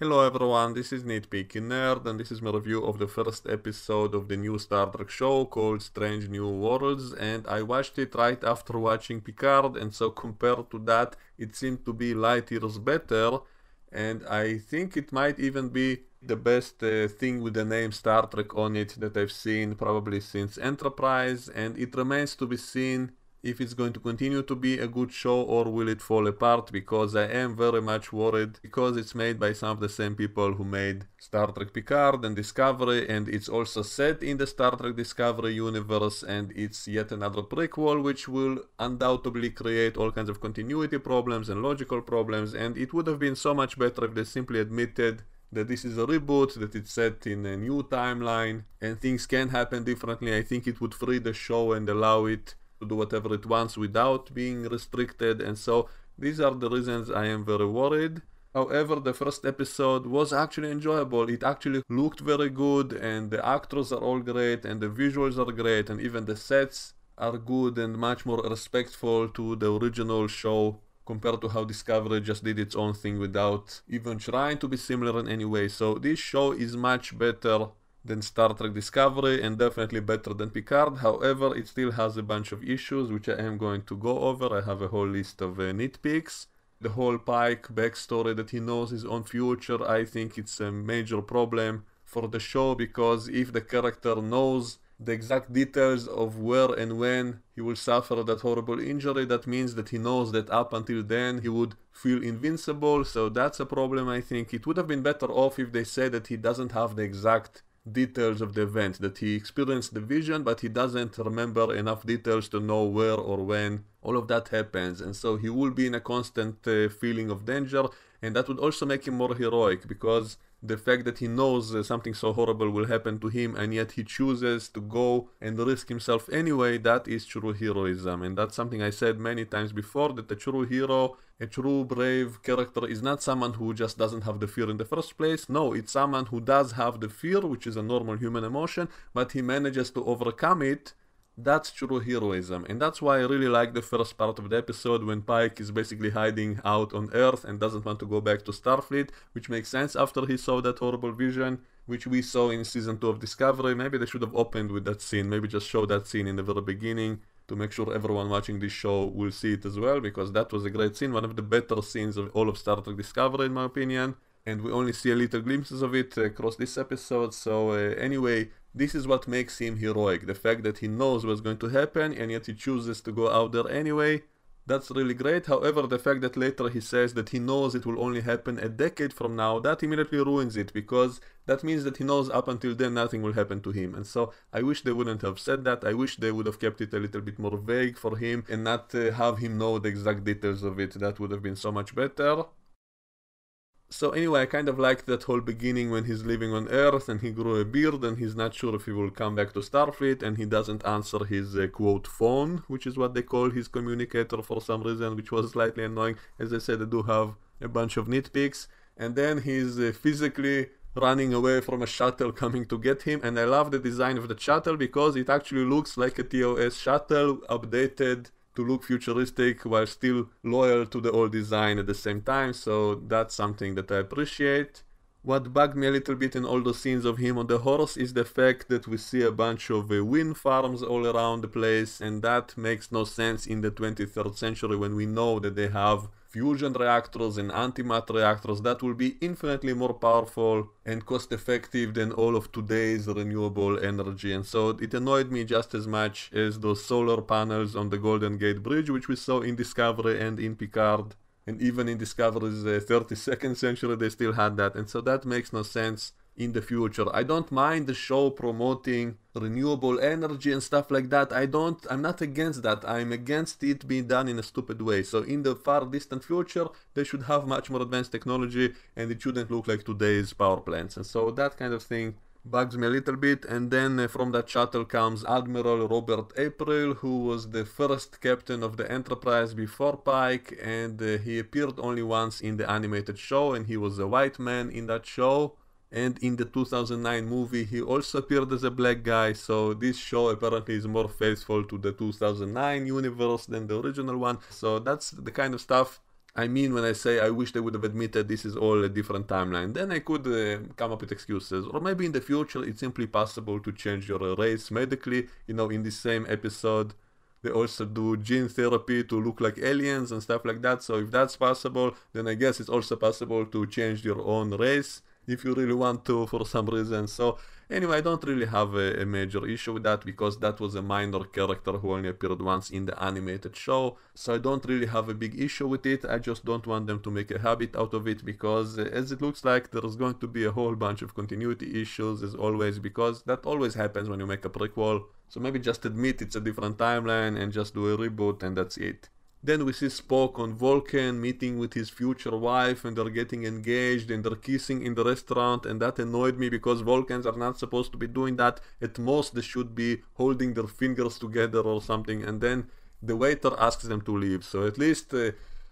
Hello everyone, this is Nitpicking Nerd, and this is my review of the first episode of the new Star Trek show called Strange New Worlds, and I watched it right after watching Picard, and so compared to that, it seemed to be light years better, and I think it might even be the best thing with the name Star Trek on it that I've seen probably since Enterprise, and it remains to be seen if it's going to continue to be a good show or will it fall apart, because I am very much worried because it's made by some of the same people who made Star Trek Picard and Discovery, and it's also set in the Star Trek Discovery universe, and it's yet another prequel which will undoubtedly create all kinds of continuity problems and logical problems, and it would have been so much better if they simply admitted that this is a reboot, that it's set in a new timeline and things can happen differently. I think it would free the show and allow it to do whatever it wants without being restricted, and so these are the reasons I am very worried. However, the first episode was actually enjoyable. It actually looked very good, and the actors are all great, and the visuals are great, and even the sets are good and much more respectful to the original show compared to how Discovery just did its own thing without even trying to be similar in any way. So this show is much better than Star Trek Discovery and definitely better than Picard. However, it still has a bunch of issues which I am going to go over. I have a whole list of nitpicks. The whole Pike backstory that he knows his own future, I think it's a major problem for the show, because if the character knows the exact details of where and when he will suffer that horrible injury, that means that he knows that up until then he would feel invincible, so that's a problem. I think it would have been better off if they said that he doesn't have the exact details of the event, that he experienced the vision but he doesn't remember enough details to know where or when all of that happens, and so he will be in a constant feeling of danger, and that would also make him more heroic, because the fact that he knows something so horrible will happen to him and yet he chooses to go and risk himself anyway, that is true heroism. And that's something I said many times before, that a true hero, a true brave character is not someone who just doesn't have the fear in the first place. No, it's someone who does have the fear, which is a normal human emotion, but he manages to overcome it. That's true heroism, and that's why I really like the first part of the episode when Pike is basically hiding out on Earth and doesn't want to go back to Starfleet, which makes sense after he saw that horrible vision, which we saw in season 2 of Discovery. Maybe they should have opened with that scene, maybe just show that scene in the very beginning to make sure everyone watching this show will see it as well, because that was a great scene, one of the better scenes of all of Star Trek Discovery in my opinion, and we only see a little glimpses of it across this episode. So anyway, this is what makes him heroic, the fact that he knows what's going to happen and yet he chooses to go out there anyway. That's really great. However, the fact that later he says that he knows it will only happen a decade from now, that immediately ruins it, because that means that he knows up until then nothing will happen to him. And so I wish they wouldn't have said that. I wish they would have kept it a little bit more vague for him and not have him know the exact details of it. That would have been so much better. So anyway, I kind of liked that whole beginning when he's living on Earth and he grew a beard and he's not sure if he will come back to Starfleet, and he doesn't answer his quote phone, which is what they call his communicator for some reason, which was slightly annoying. As I said, I do have a bunch of nitpicks. And then he's physically running away from a shuttle coming to get him, and I love the design of the shuttle because it actually looks like a TOS shuttle updated to look futuristic while still loyal to the old design at the same time, so that's something that I appreciate. What bugged me a little bit in all those scenes of him on the horse is the fact that we see a bunch of wind farms all around the place, and that makes no sense in the 23rd century when we know that they have fusion reactors and antimatter reactors that will be infinitely more powerful and cost effective than all of today's renewable energy. And so it annoyed me just as much as those solar panels on the Golden Gate Bridge, which we saw in Discovery and in Picard. And even in Discovery's 32nd century they still had that, and so that makes no sense in the future. I don't mind the show promoting renewable energy and stuff like that. I'm not against that. I'm against it being done in a stupid way. So in the far distant future, they should have much more advanced technology and it shouldn't look like today's power plants. And so that kind of thing bugs me a little bit. And then from that shuttle comes Admiral Robert April, who was the first captain of the Enterprise before Pike, and he appeared only once in the animated show, and he was a white man in that show. And in the 2009 movie he also appeared as a black guy, so this show apparently is more faithful to the 2009 universe than the original one. So that's the kind of stuff I mean, when I say I wish they would have admitted this is all a different timeline, then I could come up with excuses. Or maybe in the future it's simply possible to change your race medically. You know, in this same episode, they also do gene therapy to look like aliens and stuff like that. So if that's possible, then I guess it's also possible to change your own race if you really want to for some reason. So anyway, I don't really have a major issue with that because that was a minor character who only appeared once in the animated show. So I don't really have a big issue with it. I just don't want them to make a habit out of it because as it looks like there's going to be a whole bunch of continuity issues as always, because that always happens when you make a prequel. So maybe just admit it's a different timeline and just do a reboot and that's it. Then we see Spock on Vulcan meeting with his future wife and they're getting engaged and they're kissing in the restaurant, and that annoyed me because Vulcans are not supposed to be doing that. At most they should be holding their fingers together or something, and then the waiter asks them to leave. So at least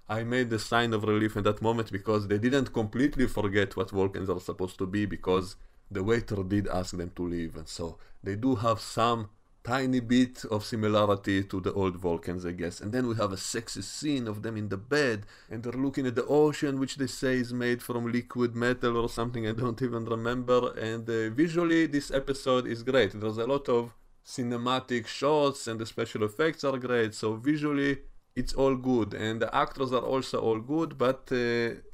I made the sign of relief in that moment because they didn't completely forget what Vulcans are supposed to be, because the waiter did ask them to leave, and so they do have some tiny bit of similarity to the old Vulcans, I guess. And then we have a sexy scene of them in the bed and they're looking at the ocean, which they say is made from liquid metal or something, I don't even remember. And visually this episode is great. There's a lot of cinematic shots and the special effects are great, so visually it's all good and the actors are also all good. But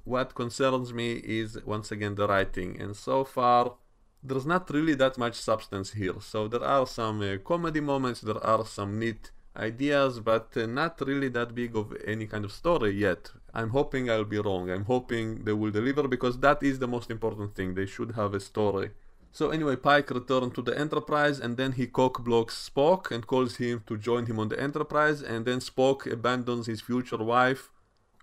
what concerns me is once again the writing, and so far there's not really that much substance here. So there are some comedy moments, there are some neat ideas, but not really that big of any kind of story yet. I'm hoping I'll be wrong. I'm hoping they will deliver, because that is the most important thing. They should have a story. So anyway, Pike returned to the Enterprise and then he cock-blocks Spock and calls him to join him on the Enterprise, and then Spock abandons his future wife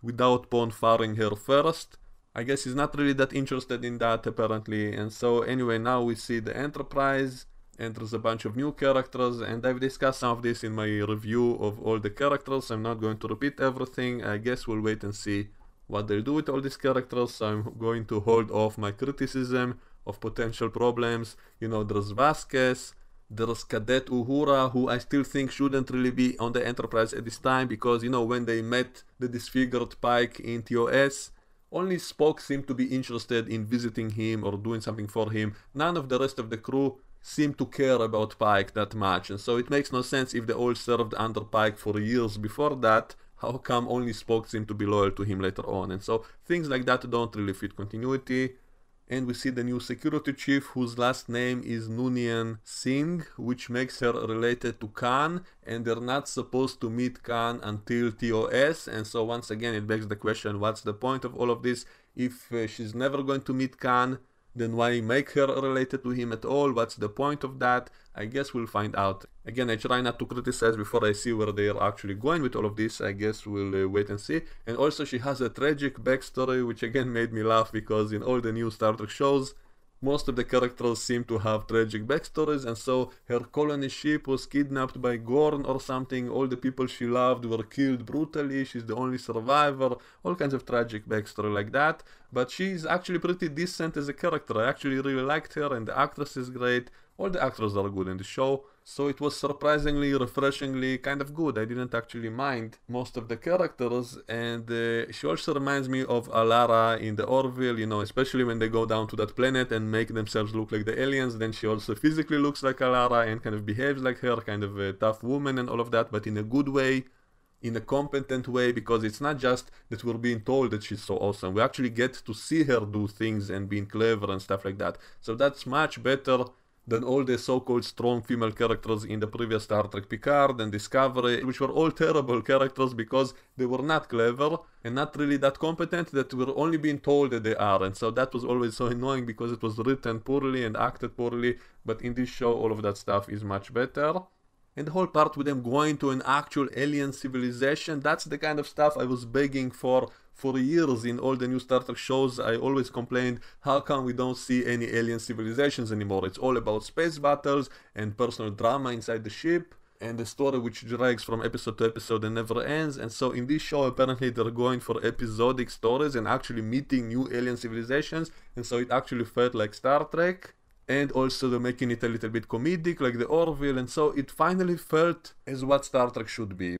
without bonfiring her first. I guess he's not really that interested in that apparently. And so anyway, now we see the Enterprise and there's a bunch of new characters, and I've discussed some of this in my review of all the characters. I'm not going to repeat everything. I guess we'll wait and see what they'll do with all these characters. So I'm going to hold off my criticism of potential problems. You know, there's Vasquez, there's Cadet Uhura, who I still think shouldn't really be on the Enterprise at this time, because, you know, when they met the disfigured Pike in TOS, only Spock seemed to be interested in visiting him or doing something for him. None of the rest of the crew seemed to care about Pike that much, and so it makes no sense if they all served under Pike for years before that. How come only Spock seemed to be loyal to him later on? And so things like that don't really fit continuity. And we see the new security chief, whose last name is Noonien Singh, which makes her related to Khan, and they're not supposed to meet Khan until TOS. And so once again it begs the question, what's the point of all of this? If she's never going to meet Khan, then why make her related to him at all? What's the point of that? I guess we'll find out. Again, I try not to criticize before I see where they are actually going with all of this. I guess we'll wait and see. And also she has a tragic backstory, which again made me laugh, because in all the new Star Trek shows, most of the characters seem to have tragic backstories, and so her colony ship was kidnapped by Gorn or something, all the people she loved were killed brutally, she's the only survivor, all kinds of tragic backstory like that. But she's actually pretty decent as a character. I actually really liked her, and the actress is great. All the actors are good in the show, so it was surprisingly, refreshingly kind of good. I didn't actually mind most of the characters, and she also reminds me of Alara in the Orville, you know, especially when they go down to that planet and make themselves look like the aliens. Then she also physically looks like Alara and kind of behaves like her, kind of a tough woman and all of that, but in a good way, in a competent way, because it's not just that we're being told that she's so awesome. We actually get to see her do things and being clever and stuff like that. So that's much better than all the so-called strong female characters in the previous Star Trek Picard and Discovery, which were all terrible characters because they were not clever and not really that competent, that we're only being told that they are. And so that was always so annoying because it was written poorly and acted poorly. But in this show, all of that stuff is much better. And the whole part with them going to an actual alien civilization, that's the kind of stuff I was begging for years in all the new Star Trek shows. I always complained, how come we don't see any alien civilizations anymore? It's all about space battles and personal drama inside the ship, and the story which drags from episode to episode and never ends. And so in this show, apparently they're going for episodic stories and actually meeting new alien civilizations, and so it actually felt like Star Trek. And also they're making it a little bit comedic, like the Orville, and so it finally felt as what Star Trek should be.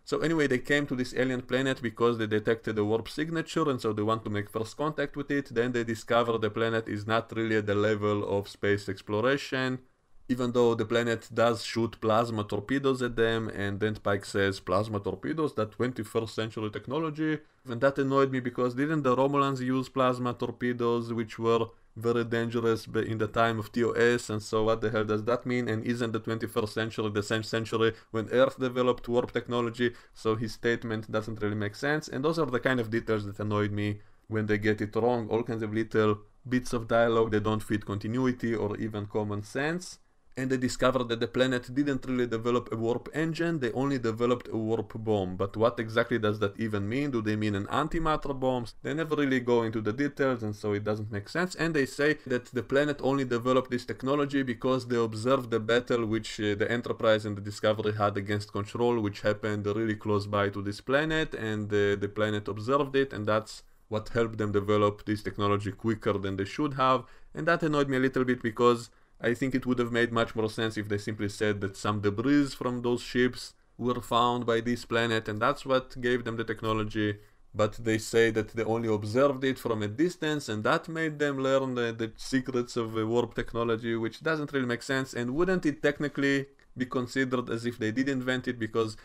So anyway, they came to this alien planet because they detected a warp signature, and so they want to make first contact with it. Then they discover the planet is not really at the level of space exploration, even though the planet does shoot plasma torpedoes at them. And then Pike says, plasma torpedoes, that 21st century technology. And that annoyed me because didn't the Romulans use plasma torpedoes, which were very dangerous in the time of TOS, and so what the hell does that mean? And isn't the 21st century the same century when Earth developed warp technology? So his statement doesn't really make sense, and those are the kind of details that annoyed me when they get it wrong. All kinds of little bits of dialogue that don't fit continuity or even common sense. And they discovered that the planet didn't really develop a warp engine, they only developed a warp bomb. But what exactly does that even mean? Do they mean an antimatter bomb? They never really go into the details, and so it doesn't make sense. And they say that the planet only developed this technology because they observed the battle which the Enterprise and the Discovery had against Control, which happened really close by to this planet, and the planet observed it, and that's what helped them develop this technology quicker than they should have. And that annoyed me a little bit because I think it would have made much more sense if they simply said that some debris from those ships were found by this planet and that's what gave them the technology. But they say that they only observed it from a distance and that made them learn the secrets of warp technology, which doesn't really make sense. And wouldn't it technically be considered as if they did invent it because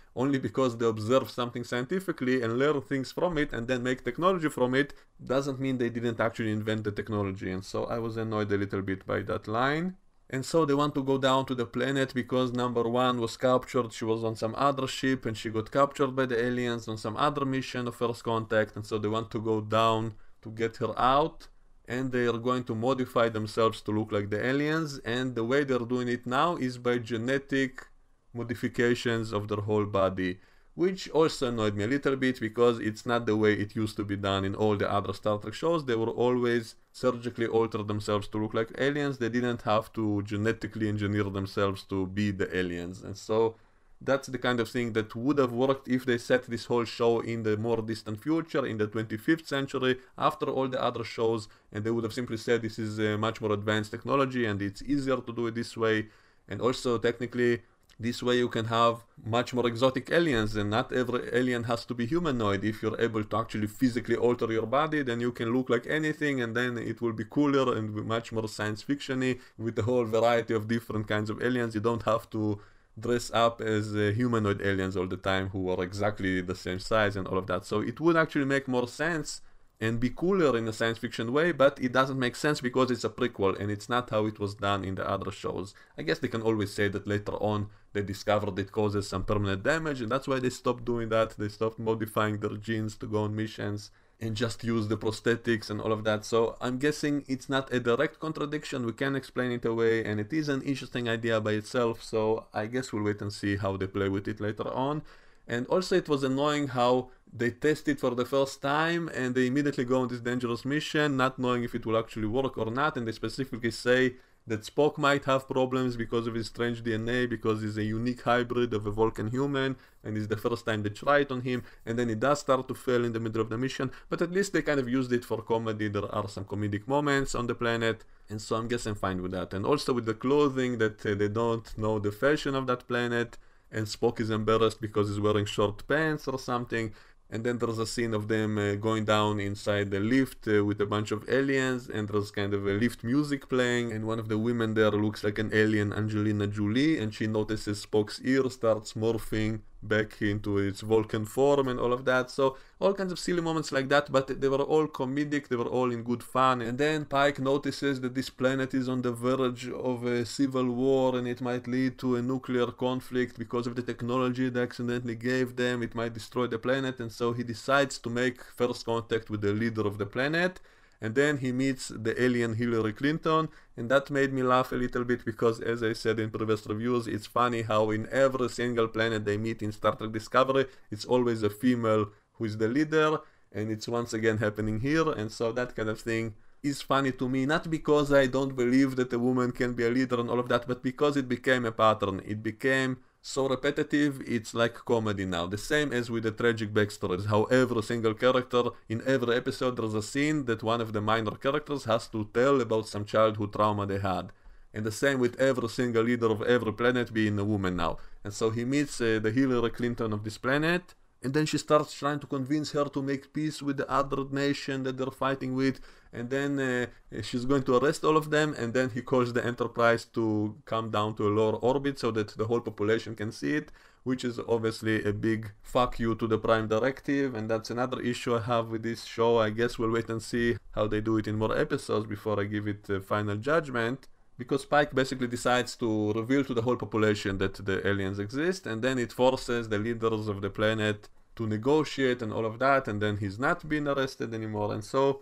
they observe something scientifically and learn things from it and then make technology from it doesn't mean they didn't actually invent the technology. And so I was annoyed a little bit by that line. And so they want to go down to the planet because number one was captured. She was on some other ship and she got captured by the aliens on some other mission of first contact, and so they want to go down to get her out. And they are going to modify themselves to look like the aliens, and the way they're doing it now is by genetic modifications of their whole body, which also annoyed me a little bit because it's not the way it used to be done in all the other Star Trek shows. They were always surgically alter themselves to look like aliens. They didn't have to genetically engineer themselves to be the aliens, and so that's the kind of thing that would have worked if they set this whole show in the more distant future, in the 25th century, after all the other shows, and they would have simply said this is a much more advanced technology and it's easier to do it this way. And also technically this way you can have much more exotic aliens, and not every alien has to be humanoid. If you're able to actually physically alter your body, then you can look like anything, and then it will be cooler and much more science fiction-y with a whole variety of different kinds of aliens. You don't have to dress up as humanoid aliens all the time who are exactly the same size and all of that. So it would actually make more sense and be cooler in a science fiction way, but it doesn't make sense because it's a prequel and it's not how it was done in the other shows. I guess they can always say that later on they discovered it causes some permanent damage and that's why they stopped doing that. They stopped modifying their genes to go on missions and just use the prosthetics and all of that. So I'm guessing it's not a direct contradiction. We can explain it away, and it is an interesting idea by itself. So I guess we'll wait and see how they play with it later on. And also it was annoying how they test it for the first time and they immediately go on this dangerous mission not knowing if it will actually work or not, and they specifically say that Spock might have problems because of his strange DNA, because he's a unique hybrid of a Vulcan human, and it's the first time they try it on him, and then it does start to fail in the middle of the mission, but at least they kind of used it for comedy. There are some comedic moments on the planet, and so I'm guessing fine with that. And also with the clothing, that they don't know the fashion of that planet, and Spock is embarrassed because he's wearing short pants or something. And then there's a scene of them going down inside the lift with a bunch of aliens, and there's kind of a lift music playing, and one of the women there looks like an alien Angelina Jolie, and she notices Spock's ear starts morphing back into its Vulcan form and all of that. So all kinds of silly moments like that, but they were all comedic, they were all in good fun. And then Pike notices that this planet is on the verge of a civil war and it might lead to a nuclear conflict because of the technology they accidentally gave them. It might destroy the planet, and so he decides to make first contact with the leader of the planet. And then he meets the alien Hillary Clinton, and that made me laugh a little bit because, as I said in previous reviews, it's funny how in every single planet they meet in Star Trek Discovery, it's always a female who is the leader, and it's once again happening here. And so that kind of thing is funny to me, not because I don't believe that a woman can be a leader and all of that, but because it became a pattern. It became so repetitive, it's like comedy now. The same as with the tragic backstories, how every single character in every episode there's a scene that one of the minor characters has to tell about some childhood trauma they had. And the same with every single leader of every planet being a woman now. And so he meets the Hillary Clinton of this planet, and then she starts trying to convince her to make peace with the other nation that they're fighting with, and then she's going to arrest all of them, and then he calls the Enterprise to come down to a lower orbit so that the whole population can see it, which is obviously a big fuck you to the Prime Directive, and that's another issue I have with this show. I guess we'll wait and see how they do it in more episodes before I give it a final judgment. Because Pike basically decides to reveal to the whole population that the aliens exist, and then it forces the leaders of the planet to negotiate and all of that, and then he's not being arrested anymore. And so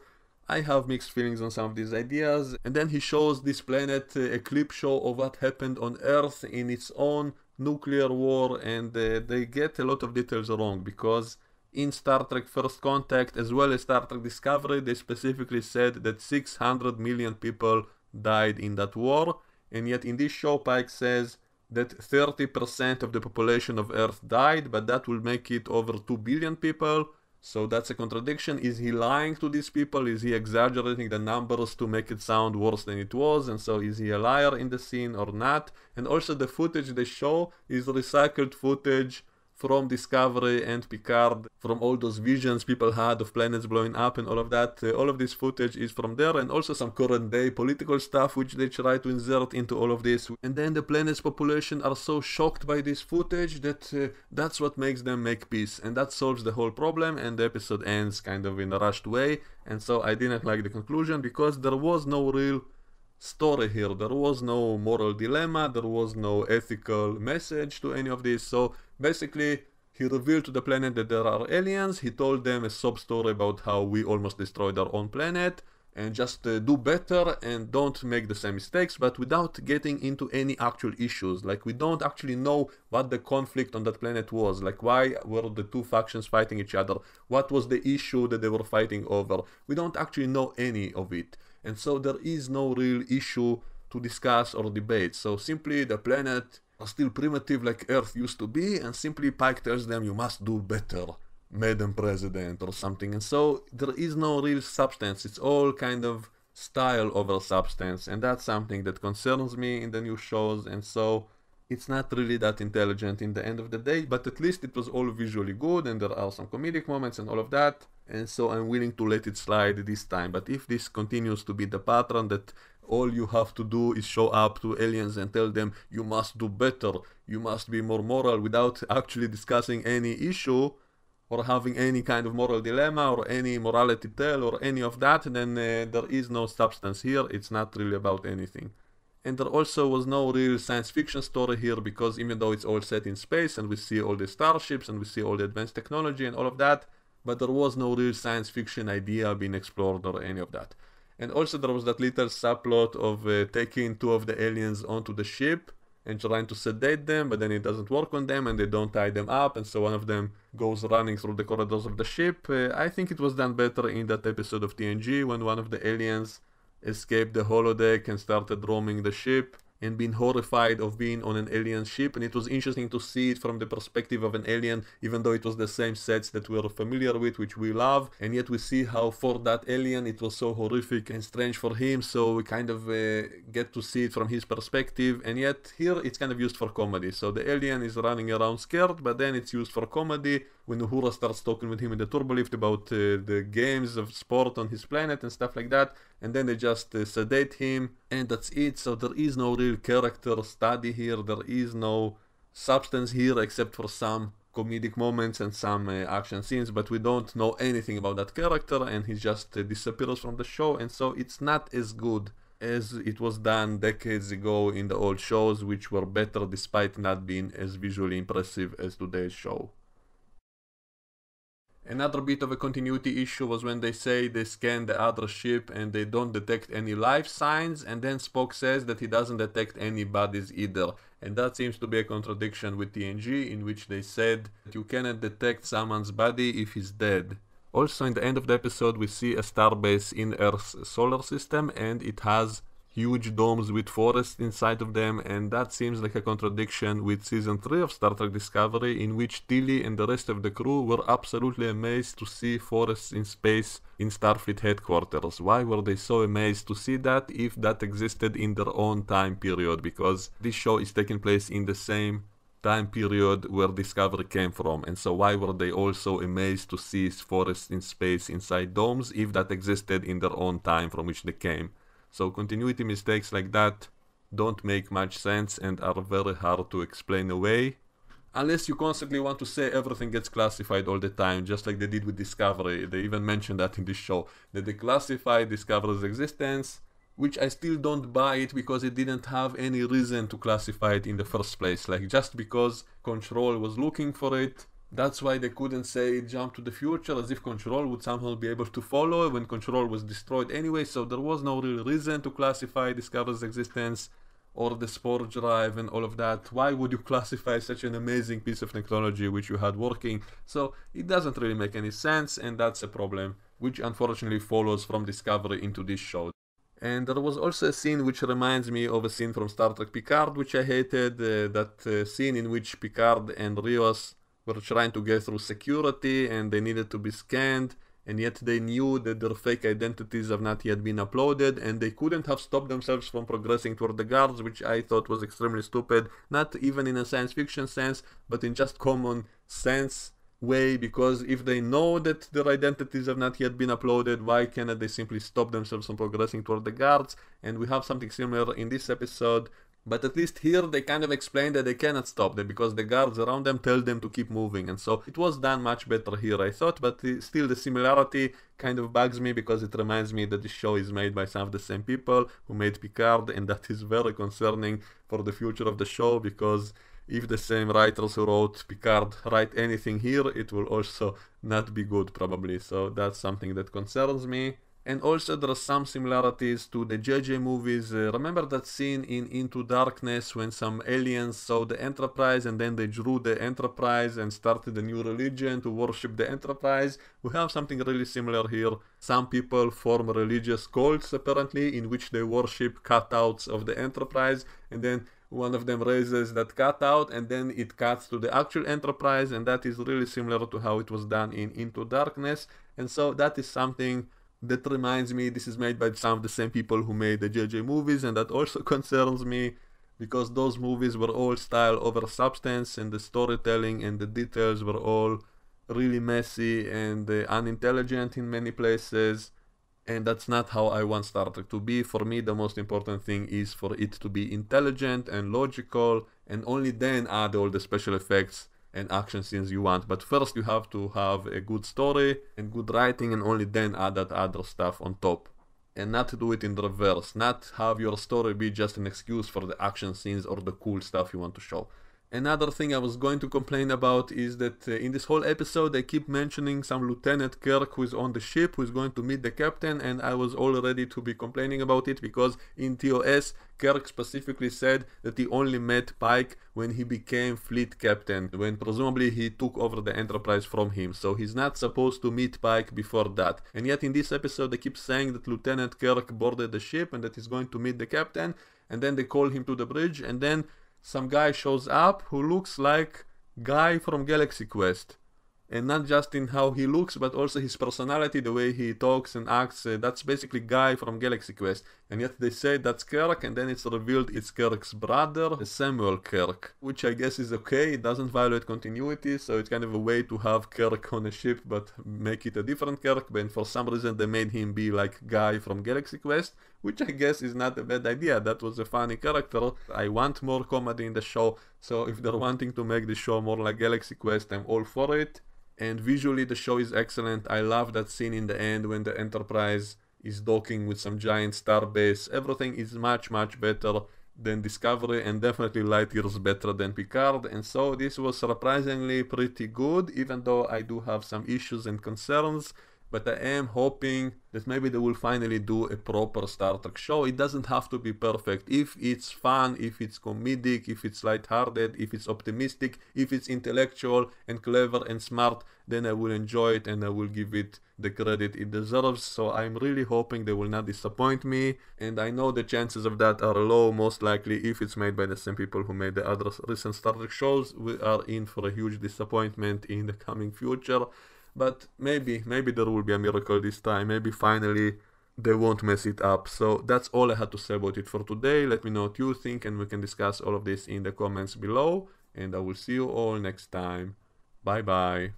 I have mixed feelings on some of these ideas. And then he shows this planet a clip show of what happened on Earth in its own nuclear war, and they get a lot of details wrong, because in Star Trek First Contact as well as Star Trek Discovery, they specifically said that 600 million people died in that war, and yet in this show Pike says that 30% of the population of Earth died, but that will make it over 2 billion people. So that's a contradiction. Is he lying to these people? Is he exaggerating the numbers to make it sound worse than it was? And so is he a liar in the scene or not? And also the footage they show is recycled footage from Discovery and Picard, from all those visions people had of planets blowing up and all of that. All of this footage is from there, and also some current day political stuff which they try to insert into all of this. And then the planet's population are so shocked by this footage that that's what makes them make peace, and that solves the whole problem, and the episode ends kind of in a rushed way. And so I didn't like the conclusion, because there was no real story here. There was no moral dilemma, there was no ethical message to any of this. So basically he revealed to the planet that there are aliens. He told them a sob story about how we almost destroyed our own planet, and just do better and don't make the same mistakes, but without getting into any actual issues. Like, we don't actually know what the conflict on that planet was, like why were the two factions fighting each other, what was the issue that they were fighting over. We don't actually know any of it, and so there is no real issue to discuss or debate. So simply the planet are still primitive like Earth used to be, and simply Pike tells them you must do better, Madam President, or something. And so there is no real substance. It's all kind of style over substance, and that's something that concerns me in the new shows. And so it's not really that intelligent in the end of the day, but at least it was all visually good, and there are some comedic moments and all of that, and so I'm willing to let it slide this time. But if this continues to be the pattern, that all you have to do is show up to aliens and tell them you must do better, you must be more moral, without actually discussing any issue or having any kind of moral dilemma or any morality tale or any of that, then there is no substance here. It's not really about anything. And there also was no real science fiction story here, because even though it's all set in space and we see all the starships and we see all the advanced technology and all of that, but there was no real science fiction idea being explored or any of that. And also there was that little subplot of taking two of the aliens onto the ship and trying to sedate them, but then it doesn't work on them and they don't tie them up, and so one of them goes running through the corridors of the ship. I think it was done better in that episode of TNG when one of the aliens escaped the holodeck and started roaming the ship and being horrified of being on an alien ship, and it was interesting to see it from the perspective of an alien, even though it was the same sets that we're familiar with, which we love, and yet we see how for that alien it was so horrific and strange for him, so we kind of get to see it from his perspective. And yet here it's kind of used for comedy, so the alien is running around scared, but then it's used for comedy when Uhura starts talking with him in the turbolift about the games of sport on his planet and stuff like that, and then they just sedate him, and that's it. So there is no real character study here, there is no substance here except for some comedic moments and some action scenes, but we don't know anything about that character, and he just disappears from the show. And so it's not as good as it was done decades ago in the old shows, which were better despite not being as visually impressive as today's show. Another bit of a continuity issue was when they say they scan the other ship and they don't detect any life signs, and then Spock says that he doesn't detect any bodies either. And that seems to be a contradiction with TNG, in which they said that you cannot detect someone's body if he's dead. Also, in the end of the episode, we see a starbase in Earth's solar system, and it has huge domes with forests inside of them, and that seems like a contradiction with season 3 of Star Trek Discovery, in which Tilly and the rest of the crew were absolutely amazed to see forests in space in Starfleet headquarters. Why were they so amazed to see that if that existed in their own time period? Because this show is taking place in the same time period where Discovery came from, and so why were they also amazed to see forests in space inside domes if that existed in their own time from which they came? So continuity mistakes like that don't make much sense and are very hard to explain away, unless you constantly want to say everything gets classified all the time, just like they did with Discovery. They even mentioned that in this show, that they classified Discovery's existence, which I still don't buy it, because it didn't have any reason to classify it in the first place. Like, just because Control was looking for it, that's why they couldn't say it jumped to the future, as if Control would somehow be able to follow when Control was destroyed anyway. So there was no real reason to classify Discovery's existence or the spore drive and all of that. Why would you classify such an amazing piece of technology which you had working? So it doesn't really make any sense, and that's a problem which unfortunately follows from Discovery into this show. And there was also a scene which reminds me of a scene from Star Trek Picard, which I hated, that scene in which Picard and Rios were trying to get through security and they needed to be scanned, and yet they knew that their fake identities have not yet been uploaded, and they couldn't have stopped themselves from progressing toward the guards, which I thought was extremely stupid, not even in a science fiction sense, but in just common sense way, because if they know that their identities have not yet been uploaded, why cannot they simply stop themselves from progressing toward the guards? And we have something similar in this episode, but at least here they kind of explain that they cannot stop them because the guards around them tell them to keep moving, and so it was done much better here, I thought. But still, the similarity kind of bugs me, because it reminds me that the show is made by some of the same people who made Picard, and that is very concerning for the future of the show, because if the same writers who wrote Picard write anything here, it will also not be good, probably. So that's something that concerns me. And also there are some similarities to the JJ movies. Remember that scene in Into Darkness when some aliens saw the Enterprise and then they drew the Enterprise and started a new religion to worship the Enterprise? We have something really similar here. Some people form religious cults, apparently, in which they worship cutouts of the Enterprise, and then one of them raises that cutout and then it cuts to the actual Enterprise, and that is really similar to how it was done in Into Darkness. And so that is something that reminds me, this is made by some of the same people who made the JJ movies, and that also concerns me, because those movies were all style over substance, and the storytelling and the details were all really messy and unintelligent in many places. And that's not how I want Star Trek to be. For me, the most important thing is for it to be intelligent and logical, and only then add all the special effects and action scenes you want. But first you have to have a good story and good writing, and only then add that other stuff on top. And not to do it in the reverse. Not have your story be just an excuse for the action scenes or the cool stuff you want to show. Another thing I was going to complain about is that in this whole episode they keep mentioning some Lieutenant Kirk who is on the ship, who is going to meet the captain, and I was all ready to be complaining about it, because in TOS Kirk specifically said that he only met Pike when he became fleet captain, when presumably he took over the Enterprise from him, so he's not supposed to meet Pike before that. And yet in this episode they keep saying that Lieutenant Kirk boarded the ship and that he's going to meet the captain, and then they call him to the bridge, and then some guy shows up who looks like Guy from Galaxy Quest. And not just in how he looks, but also his personality, the way he talks and acts. That's basically Guy from Galaxy Quest. And yet they say that's Kirk, and then it's revealed it's Kirk's brother, Samuel Kirk. Which I guess is okay, it doesn't violate continuity, so it's kind of a way to have Kirk on a ship, but make it a different Kirk. But for some reason they made him be like Guy from Galaxy Quest, which I guess is not a bad idea. That was a funny character. I want more comedy in the show, so if they're wanting to make the show more like Galaxy Quest, I'm all for it. And visually the show is excellent. I love that scene in the end when the Enterprise is docking with some giant star base. Everything is much better than Discovery, and definitely light years better than Picard. And so this was surprisingly pretty good, even though I do have some issues and concerns. but I am hoping that maybe they will finally do a proper Star Trek show. It doesn't have to be perfect. If it's fun, if it's comedic, if it's lighthearted, if it's optimistic, if it's intellectual and clever and smart, then I will enjoy it and I will give it the credit it deserves. So I'm really hoping they will not disappoint me, and I know the chances of that are low. Most likely, if it's made by the same people who made the other recent Star Trek shows, we are in for a huge disappointment in the coming future. But maybe there will be a miracle this time. Maybe finally they won't mess it up. So that's all I had to say about it for today. Let me know what you think, and we can discuss all of this in the comments below. And I will see you all next time. Bye bye.